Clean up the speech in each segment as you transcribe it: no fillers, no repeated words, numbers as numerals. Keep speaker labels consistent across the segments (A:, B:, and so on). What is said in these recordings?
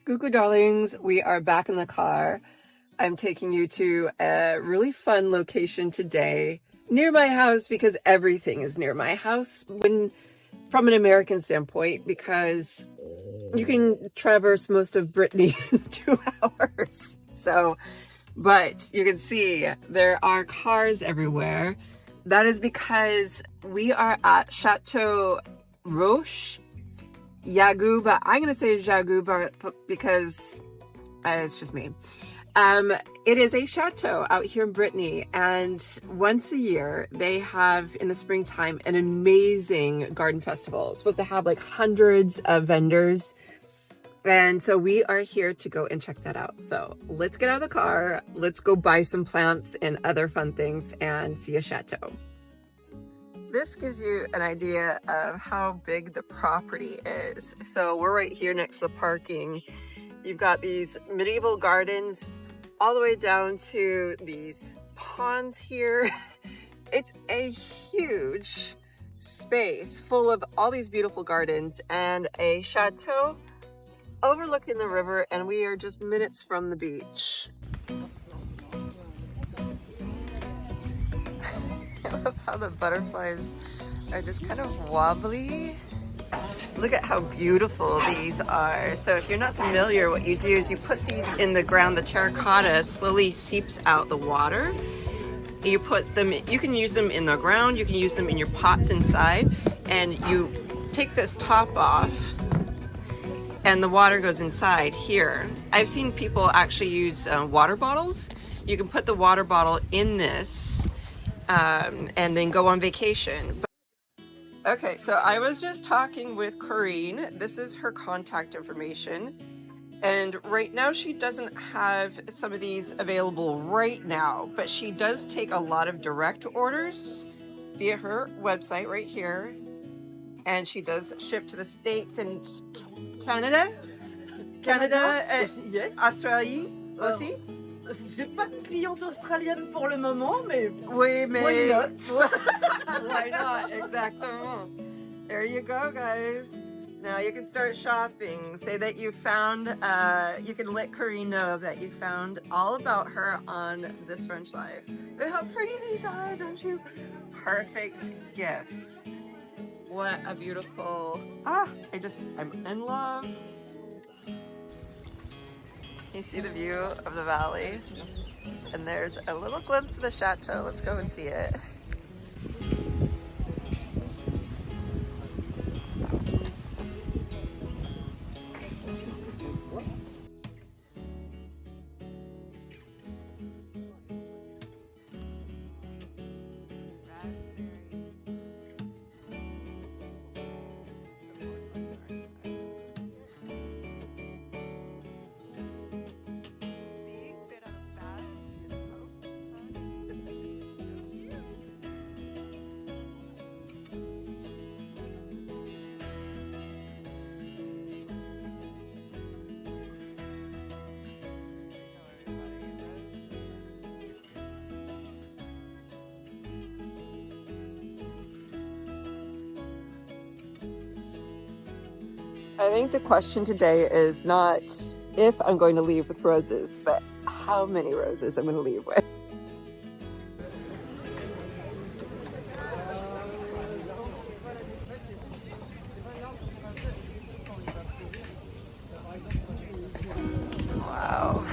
A: Cuckoo darlings, we are back in the car. I'm taking you to a really fun location today near my house because everything is near my house from an American standpoint, because you can traverse most of Brittany in 2 hours. But you can see there are cars everywhere. That is because we are at Chateau Roche-Jagu, but I'm going to say Jagu because it's just me. It is a chateau out here in Brittany, and once a year they have, in the springtime, an amazing garden festival. It's supposed to have like hundreds of vendors, and so we are here to go and check that out. So let's get out of the car, let's go buy some plants and other fun things and see a chateau. This gives you an idea of how big the property is. So we're right here next to the parking. You've got these medieval gardens all the way down to these ponds here. It's a huge space full of all these beautiful gardens and a chateau overlooking the river, and we are just minutes from the beach. I love how the butterflies are just kind of wobbly. Look at how beautiful these are. So if you're not familiar, what you do is you put these in the ground. The terracotta slowly seeps out the water. You put them, you can use them in the ground, you can use them in your pots inside, and you take this top off and the water goes inside here. I've seen people actually use water bottles. You can put the water bottle in this and then go on vacation. Okay, so I was just talking with Corinne. This is her contact information. And right now she doesn't have some of these available right now, but she does take a lot of direct orders via her website right here. And she does ship to the States and Canada et Australie aussi.
B: J'ai pas de cliente australienne pour le moment, mais
A: Oui, mais
B: why not?
A: Why not? Exactement. There you go, guys. Now you can start shopping. Say that you found, you can let Corinne know that you found all about her on This French Life. Look how pretty these are, don't you? Perfect gifts. What a beautiful, I'm in love. You see the view of the valley, and there's a little glimpse of the chateau. Let's go and see it. I think the question today is not if I'm going to leave with roses, but how many roses I'm going to leave with. Wow.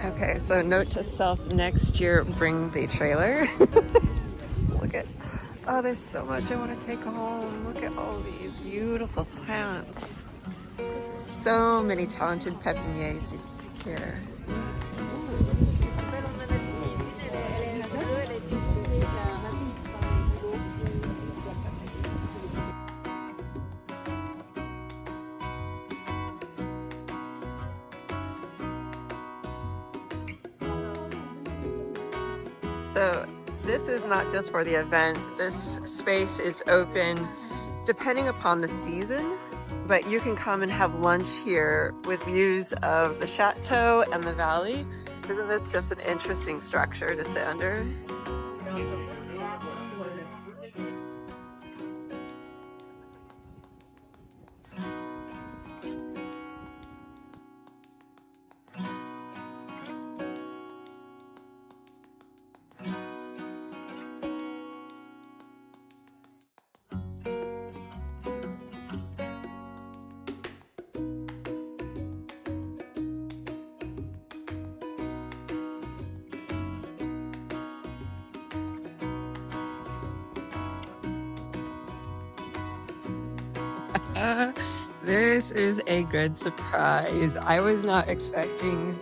A: Okay, so note to self, next year bring the trailer. Look at, oh, there's so much I want to take home. Look at all these beautiful plants. So many talented pépiniers here. So this is not just for the event. This space is open depending upon the season, but you can come and have lunch here with views of the chateau and the valley. Isn't this just an interesting structure to sit under? This is a good surprise. I was not expecting,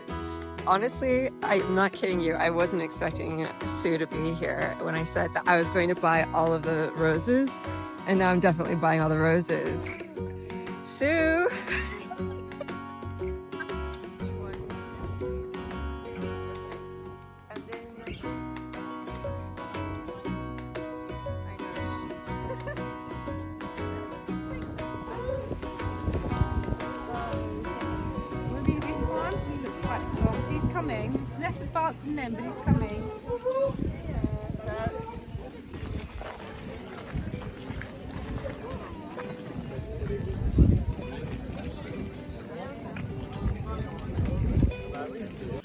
A: honestly, I'm not kidding you, I wasn't expecting Sue to be here when I said that I was going to buy all of the roses, and now I'm definitely buying all the roses. Sue!
B: He's coming. Less advanced than them, but he's coming.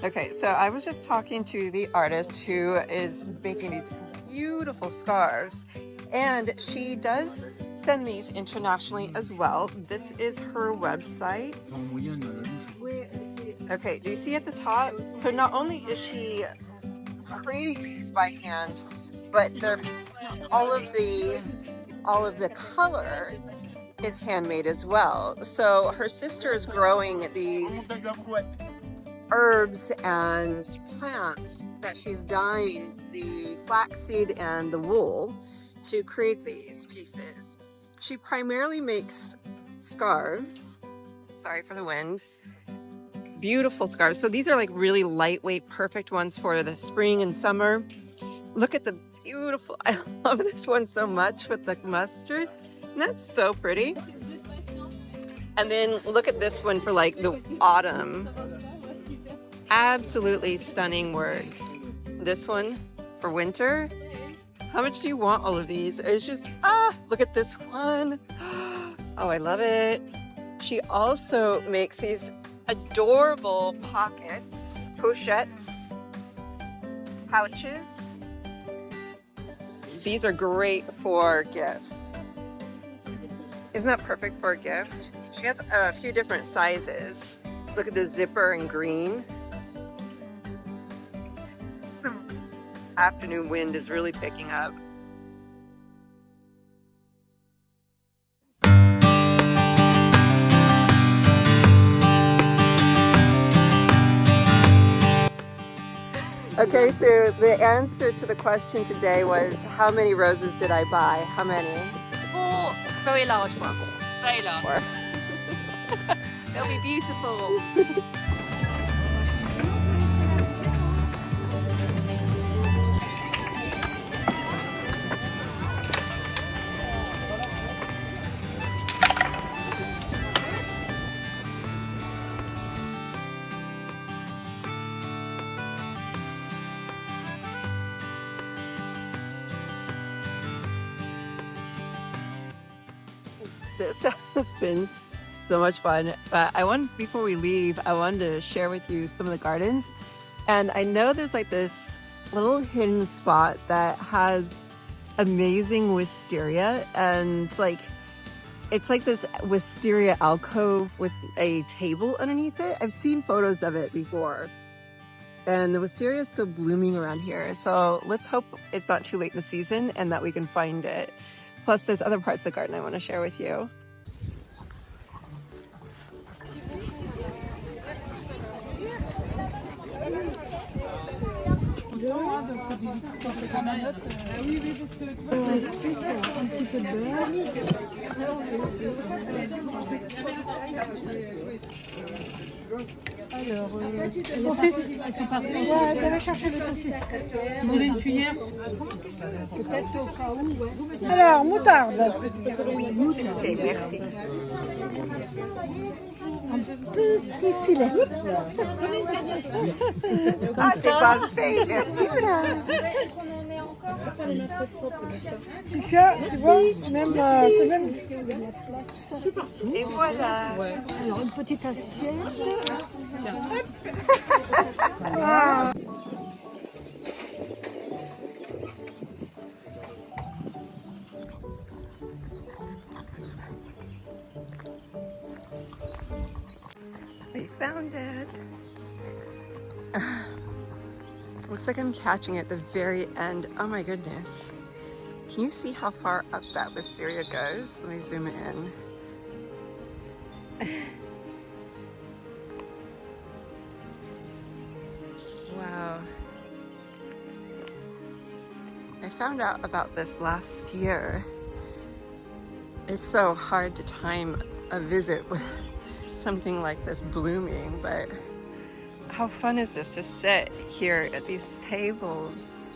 A: Okay, so I was just talking to the artist who is making these beautiful scarves, and she does send these internationally as well. This is her website. Okay, do you see at the top? So not only is she creating these by hand, but they're all of the color is handmade as well. So her sister is growing these herbs and plants that she's dyeing the flaxseed and the wool to create these pieces. She primarily makes scarves. Sorry for the wind. Beautiful scarves. So these are like really lightweight, perfect ones for the spring and summer. Look at the beautiful, I love this one so much with the mustard. And that's so pretty. And then look at this one for like the autumn. Absolutely stunning work. This one for winter. How much do you want all of these? It's just, look at this one. Oh, I love it. She also makes these adorable pockets, pochettes, pouches. These are great for gifts. Isn't that perfect for a gift? She has a few different sizes. Look at the zipper in green. The afternoon wind is really picking up. Okay, so the answer to the question today was, how many roses did I buy? How many?
B: 4 very large ones. Very large.
A: 4.
B: They'll be beautiful.
A: This has been so much fun, but before we leave, I wanted to share with you some of the gardens. And I know there's like this little hidden spot that has amazing wisteria, and it's like this wisteria alcove with a table underneath it. I've seen photos of it before, and the wisteria is still blooming around here. So let's hope it's not too late in the season and that we can find it. Plus, there's other parts of the garden I want to share with you.
B: Alors, saucisses, elles sont parties. Ouais, t'avais cherché les saucisses. Demander une cuillère. Peut-être au cas où, ouais. Alors, moutarde.
A: Oui, ok, merci.
B: Un petit filet.
A: Ah, c'est parfait, merci madame.
B: Tu vois, même, c'est même...
A: Et voilà.
B: Alors, une petite assiette. Tiens.
A: We found it. Looks like I'm catching it at the very end. Oh my goodness. Can you see how far up that wisteria goes? Let me zoom in. Wow. I found out about this last year. It's so hard to time a visit with something like this blooming, but how fun is this to sit here at these tables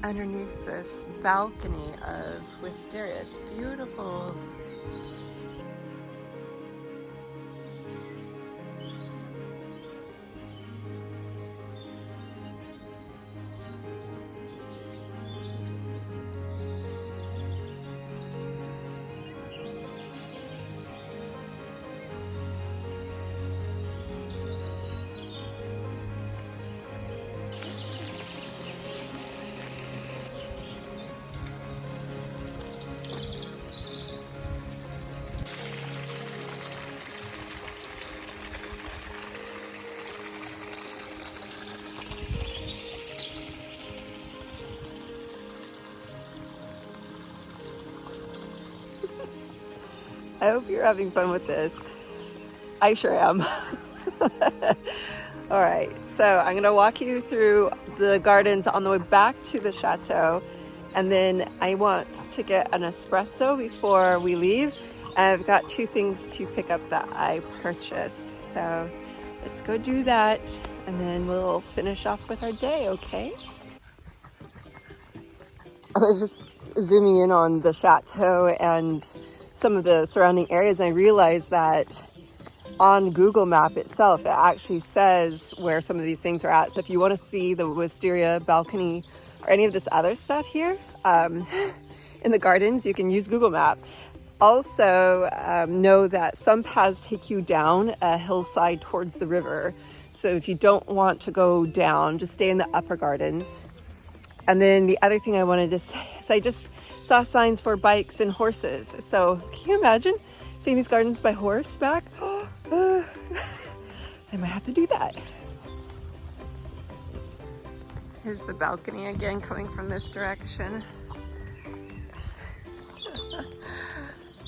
A: underneath this balcony of wisteria. It's beautiful. I hope you're having fun with this. I sure am. All right, so I'm gonna walk you through the gardens on the way back to the chateau, and then I want to get an espresso before we leave. And I've got 2 things to pick up that I purchased. So let's go do that, and then we'll finish off with our day, okay? I was just zooming in on the chateau and some of the surrounding areas, and I realized that on Google Map itself, it actually says where some of these things are at. So if you want to see the wisteria balcony or any of this other stuff here in the gardens, you can use Google Map. Also, know that some paths take you down a hillside towards the river. So if you don't want to go down, just stay in the upper gardens. And then the other thing I wanted to say is I just saw signs for bikes and horses. So can you imagine seeing these gardens by horseback? I might have to do that. Here's the balcony again coming from this direction.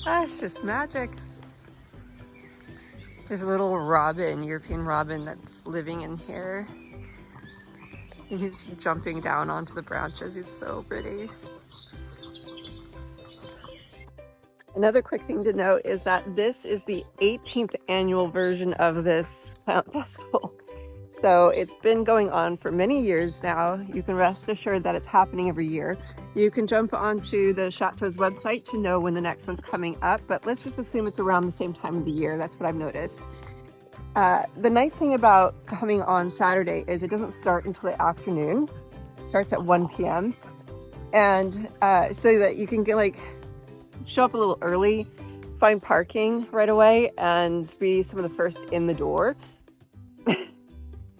A: It's just magic. There's a little robin, European robin, that's living in here. He keeps jumping down onto the branches. He's so pretty. Another quick thing to note is that this is the 18th annual version of this plant festival. So it's been going on for many years now. You can rest assured that it's happening every year. You can jump onto the Chateau's website to know when the next one's coming up, but let's just assume it's around the same time of the year. That's what I've noticed. The nice thing about coming on Saturday is it doesn't start until the afternoon. It starts at 1 p.m. And so that you can get show up a little early, find parking right away, and be some of the first in the door,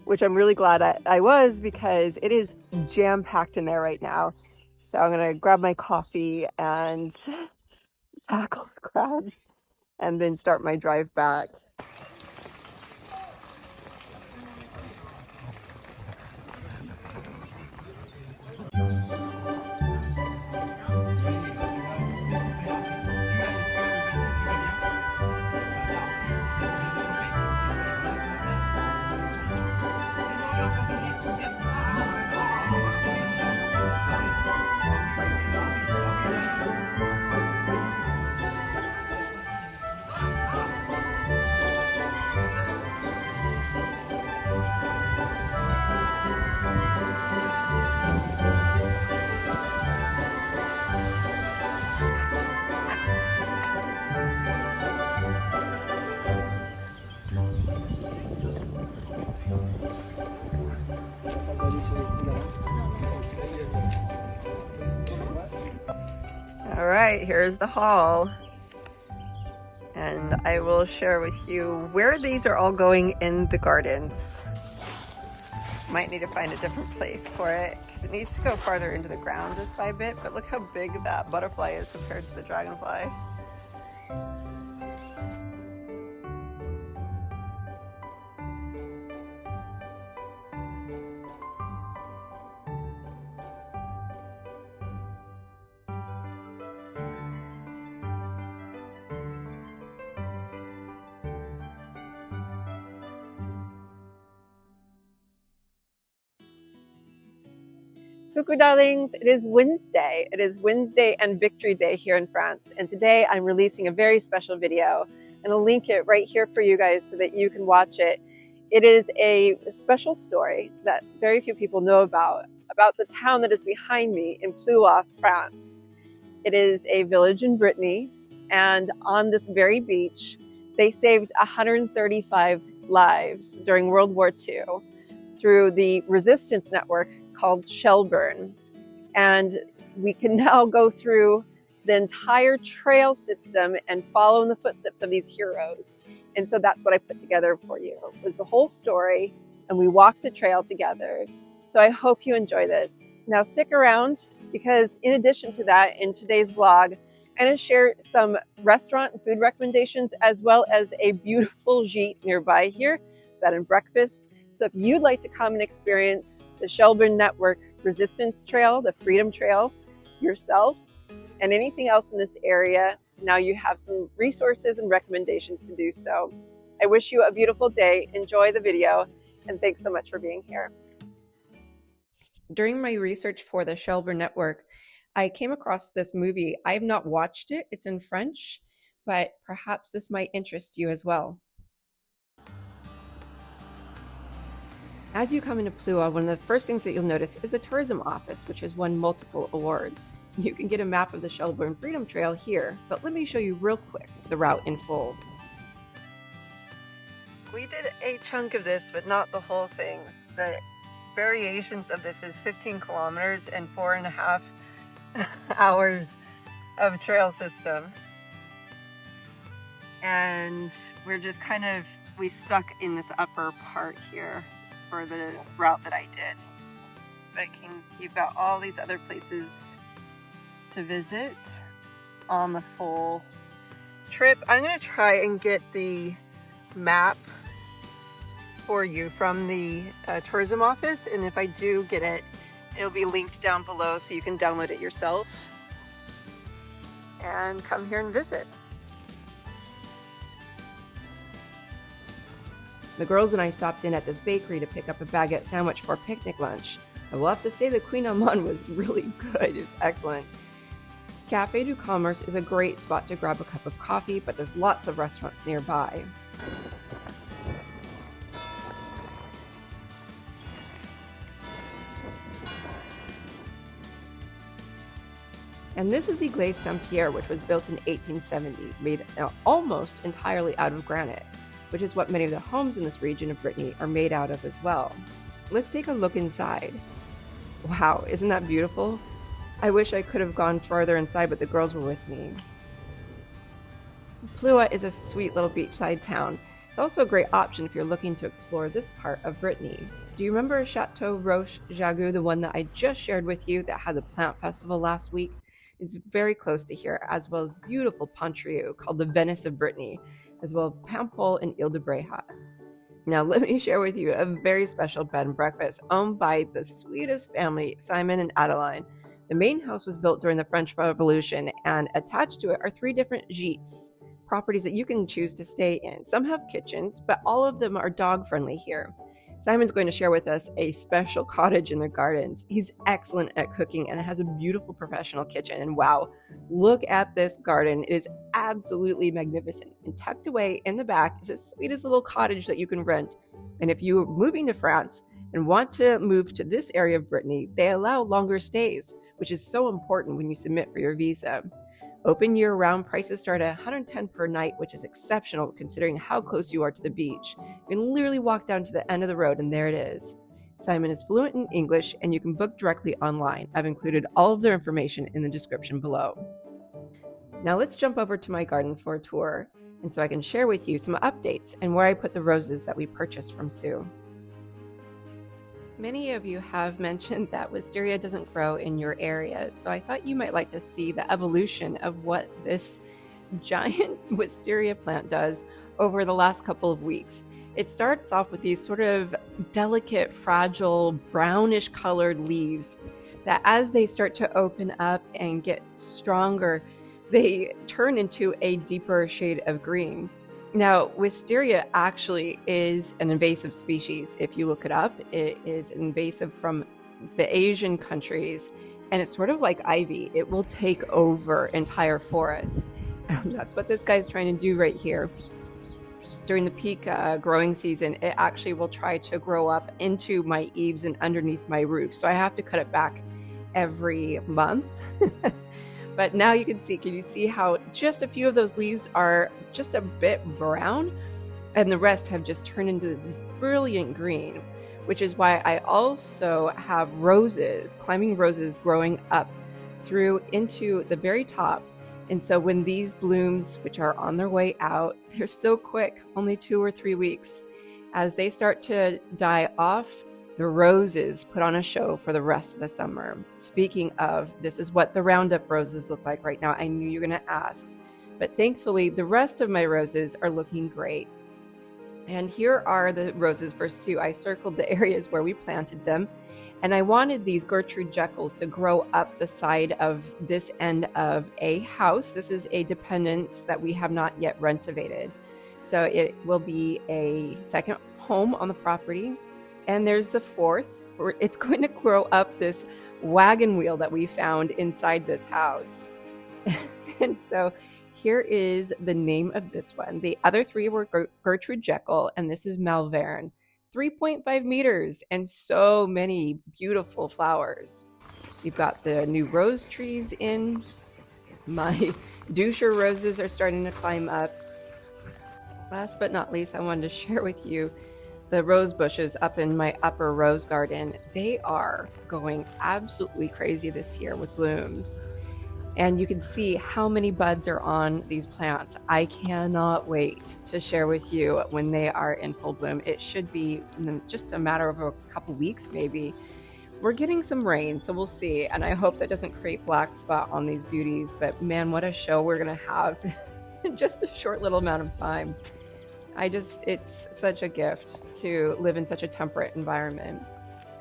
A: which I'm really glad I was, because it is jam-packed in there right now. So I'm gonna grab my coffee and tackle the crowds and then start my drive back. All right, here's the hall. And I will share with you where these are all going in the gardens. Might need to find a different place for it because it needs to go farther into the ground just by a bit, but look how big that butterfly is compared to the dragonfly. Coucou darlings, it is Wednesday. It is Wednesday and Victory Day here in France. And today I'm releasing a very special video and I'll link it right here for you guys so that you can watch it. It is a special story that very few people know about the town that is behind me in Pluois, France. It is a village in Brittany, and on this very beach, they saved 135 lives during World War II through the resistance network called Shelburne. And we can now go through the entire trail system and follow in the footsteps of these heroes. And so that's what I put together for you, was the whole story, and we walked the trail together. So I hope you enjoy this. Now stick around, because in addition to that, in today's vlog, I'm going to share some restaurant and food recommendations, as well as a beautiful gîte nearby here, bed and breakfast. So if you'd like to come and experience the Shelburne Network Resistance Trail, the Freedom Trail yourself, and anything else in this area, now you have some resources and recommendations to do so. I wish you a beautiful day. Enjoy the video, and thanks so much for being here. During my research for the Shelburne Network, I came across this movie. I have not watched it. It's in French, but perhaps this might interest you as well. As you come into Pluois, one of the first things that you'll notice is the tourism office, which has won multiple awards. You can get a map of the Shelburne Freedom Trail here, but let me show you real quick the route in full. We did a chunk of this, but not the whole thing. The variations of this is 15 kilometers and 4.5 hours of trail system. And we're just we stuck in this upper part here for the route that I did. But you've got all these other places to visit on the full trip. I'm gonna try and get the map for you from the tourism office, and if I do get it, it'll be linked down below so you can download it yourself and come here and visit. The girls and I stopped in at this bakery to pick up a baguette sandwich for picnic lunch. I will have to say the Queen Amman was really good. It was excellent. Café du Commerce is a great spot to grab a cup of coffee, but there's lots of restaurants nearby. And this is Église Saint-Pierre, which was built in 1870, made almost entirely out of granite, which is what many of the homes in this region of Brittany are made out of as well. Let's take a look inside. Wow, isn't that beautiful? I wish I could have gone farther inside, but the girls were with me. Pluois is a sweet little beachside town. It's also a great option if you're looking to explore this part of Brittany. Do you remember Chateau Roche-Jagu, the one that I just shared with you that had the plant festival last week? It's very close to here, as well as beautiful Pontrieu called the Venice of Brittany, as well as Paimpol and Ile de Bréhat. Now let me share with you a very special bed and breakfast owned by the sweetest family, Simon and Adeline. The main house was built during the French Revolution, and attached to it are 3 different gîtes, properties that you can choose to stay in. Some have kitchens, but all of them are dog friendly here. Simon's going to share with us a special cottage in their gardens. He's excellent at cooking and it has a beautiful professional kitchen. And wow, look at this garden. It is absolutely magnificent. And tucked away in the back is the sweetest little cottage that you can rent. And if you're moving to France and want to move to this area of Brittany, they allow longer stays, which is so important when you submit for your visa. Open year-round, prices start at $110 per night, which is exceptional considering how close you are to the beach. You can literally walk down to the end of the road and there it is. Simon is fluent in English and you can book directly online. I've included all of their information in the description below. Now let's jump over to my garden for a tour, and so I can share with you some updates and where I put the roses that we purchased from Sue. Many of you have mentioned that wisteria doesn't grow in your area, so I thought you might like to see the evolution of what this giant wisteria plant does over the last couple of weeks. It starts off with these sort of delicate, fragile, brownish colored leaves that as they start to open up and get stronger, they turn into a deeper shade of green. Now, wisteria actually is an invasive species. If you look it up, it is invasive from the Asian countries, and it's sort of like ivy. It will take over entire forests. And that's what this guy's trying to do right here. During the peak growing season, it actually will try to grow up into my eaves and underneath my roof. So I have to cut it back every month. But now you can you see how just a few of those leaves are just a bit brown, and the rest have just turned into this brilliant green, which is why I also have roses, climbing roses, growing up through into the very top. And so when these blooms, which are on their way out, they're so quick, only 2 or 3 weeks, as they start to die off, the roses put on a show for the rest of the summer. Speaking of, this is what the Roundup roses look like right now. I knew you were going to ask, but thankfully the rest of my roses are looking great. And here are the roses for Sue. I circled the areas where we planted them, and I wanted these Gertrude Jekylls to grow up the side of this end of a house. This is a dependence that we have not yet renovated. So it will be a second home on the property. And there's the fourth, where it's going to grow up this wagon wheel that we found inside this house. And so here is the name of this one. The other 3 were Gertrude Jekyll, and this is Malvern. 3.5 meters and so many beautiful flowers. You've got the new rose trees in. My Duscher roses are starting to climb up. Last but not least, I wanted to share with you the rose bushes up in my upper rose garden. They are going absolutely crazy this year with blooms. And you can see how many buds are on these plants. I cannot wait to share with you when they are in full bloom. It should be just a matter of a couple weeks maybe. We're getting some rain, so we'll see. And I hope that doesn't create black spot on these beauties. But man, what a show we're gonna have in just a short little amount of time. It's such a gift to live in such a temperate environment.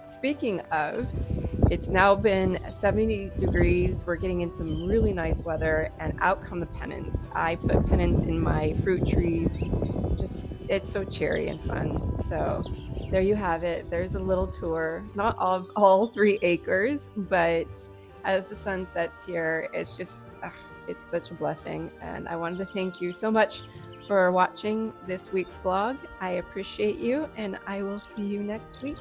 A: Speaking of, it's now been 70 degrees. We're getting in some really nice weather, and out come the pennants. I put pennants in my fruit trees. It's so cheery and fun. So there you have it. There's a little tour, not of all 3 acres, but as the sun sets here, it's just, it's such a blessing. And I wanted to thank you so much for watching this week's vlog. I appreciate you, and I will see you next week.